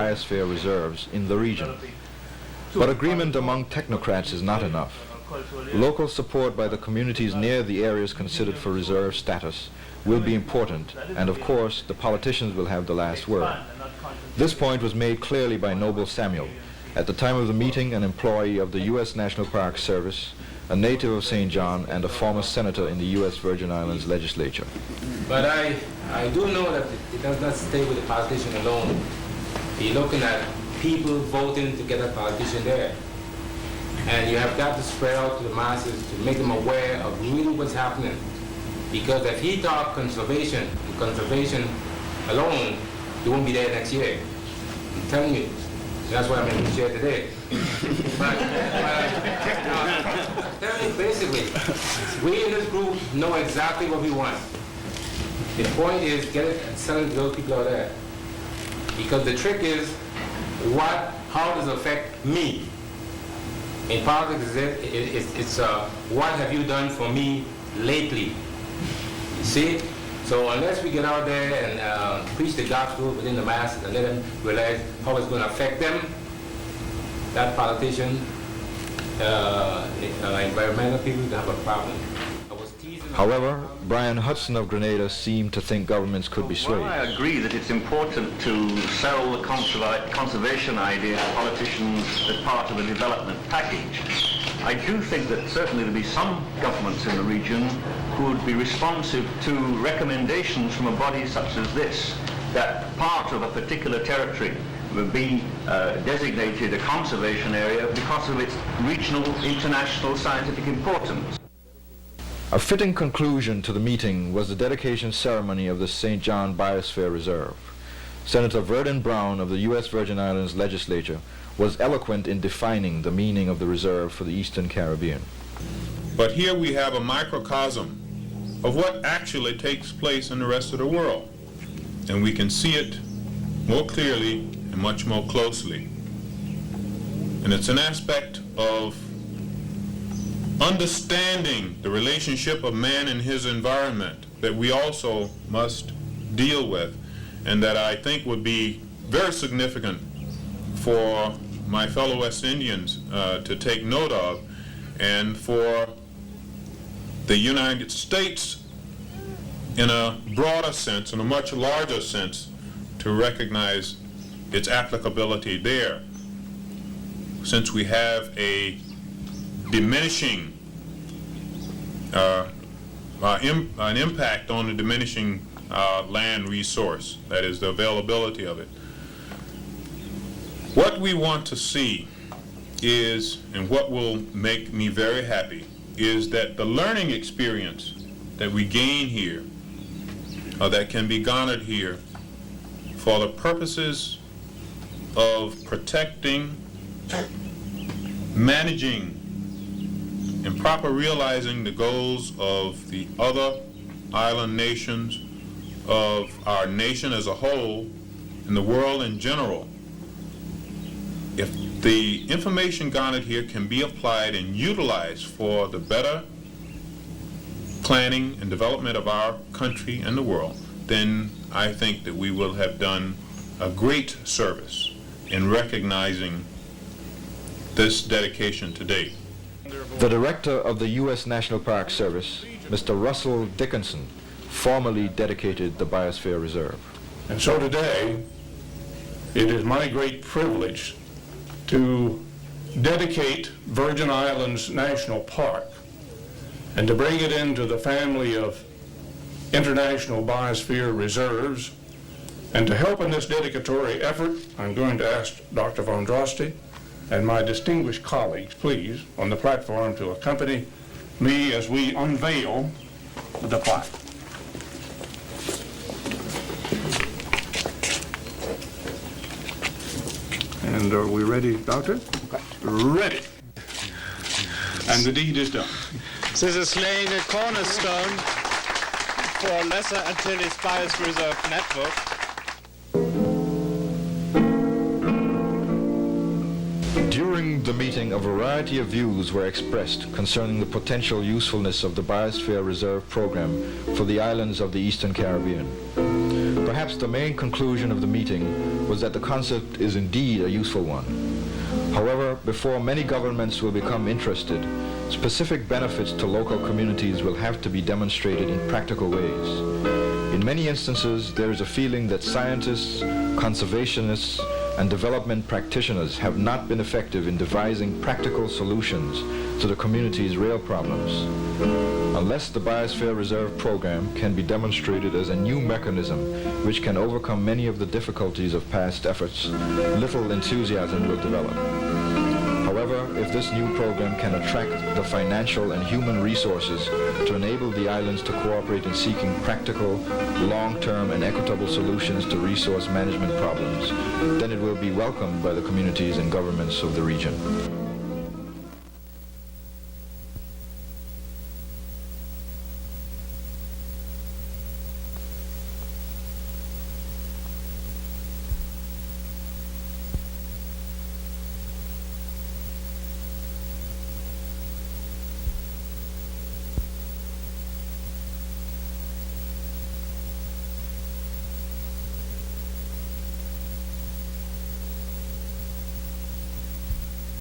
biosphere reserves in the region. But agreement among technocrats is not enough. Local support by the communities near the areas considered for reserve status will be important, and of course the politicians will have the last word. This point was made clearly by Noble Samuel, at the time of the meeting an employee of the U.S. National Park Service, a native of St. John, and a former senator in the U.S. Virgin Islands legislature. But I do know that it does not stay with the politician alone. You're looking at people voting to get a politician there. And you have got to spread out to the masses to make them aware of really what's happening. Because if he talks conservation alone, he won't be there next year. I'm telling you. That's why I'm in this chair today. but tell me, basically, we in this group know exactly what we want. The point is get it and sell it to those people out there. Because the trick is, how does it affect me? In politics, it's what have you done for me lately? You see? So unless we get out there and preach the gospel within the masses and let them realize how it's going to affect them, that politician, environmental people, they have a problem. However, Brian Hudson of Grenada seemed to think governments could be swayed. Well, I agree that it's important to sell the conservation idea to politicians as part of a development package. I do think that certainly there'll be some governments in the region who would be responsive to recommendations from a body such as this, that part of a particular territory would be designated a conservation area because of its regional, international scientific importance. A fitting conclusion to the meeting was the dedication ceremony of the St. John Biosphere Reserve. Senator Verdon Brown of the U.S. Virgin Islands legislature was eloquent in defining the meaning of the reserve for the Eastern Caribbean. But here we have a microcosm of what actually takes place in the rest of the world. And we can see it more clearly and much more closely. And it's an aspect of understanding the relationship of man and his environment that we also must deal with, and that I think would be very significant for my fellow West Indians to take note of, and for the United States in a broader sense, in a much larger sense, to recognize its applicability there, since we have a diminishing an impact on the diminishing land resource, that is the availability of it. What we want to see is, and what will make me very happy, is that the learning experience that we gain here, or that can be garnered here for the purposes of protecting, managing, and proper realizing the goals of the other island nations, of our nation as a whole, and the world in general. If the information garnered here can be applied and utilized for the better planning and development of our country and the world, then I think that we will have done a great service in recognizing this dedication today. The director of the U.S. National Park Service, Mr. Russell Dickinson, formally dedicated the Biosphere Reserve. And so today, it is my great privilege to dedicate Virgin Islands National Park and to bring it into the family of international biosphere reserves. And to help in this dedicatory effort, I'm going to ask Dr. Von Droste and my distinguished colleagues, please, on the platform to accompany me as we unveil the plaque. And are we ready, Doctor? Ready. And the deed is done. This is laying a cornerstone for Lesser Antilles Biosphere Reserve Network. During the meeting, a variety of views were expressed concerning the potential usefulness of the Biosphere Reserve program for the islands of the Eastern Caribbean. Perhaps the main conclusion of the meeting was that the concept is indeed a useful one. However, before many governments will become interested, specific benefits to local communities will have to be demonstrated in practical ways. In many instances, there is a feeling that scientists, conservationists, and development practitioners have not been effective in devising practical solutions to the community's real problems. Unless the Biosphere Reserve program can be demonstrated as a new mechanism which can overcome many of the difficulties of past efforts, little enthusiasm will develop. However, if this new program can attract the financial and human resources to enable the islands to cooperate in seeking practical, long-term, and equitable solutions to resource management problems, then it will be welcomed by the communities and governments of the region.